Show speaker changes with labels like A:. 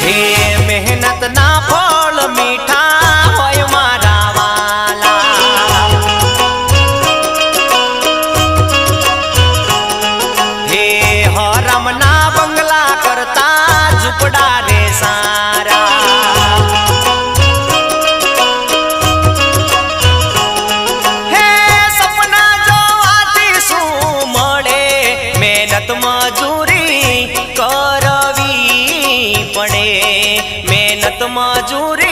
A: હે મહેનત ના ફળ મીઠા હોય મારા વાલા, હે હરમ ના બંગલા કરતા ઝૂંપડા રે સારા, હે સપના જોવાથી શું મળે, મહેનત મજૂરી કરવી પડે, મહેનત મજૂરી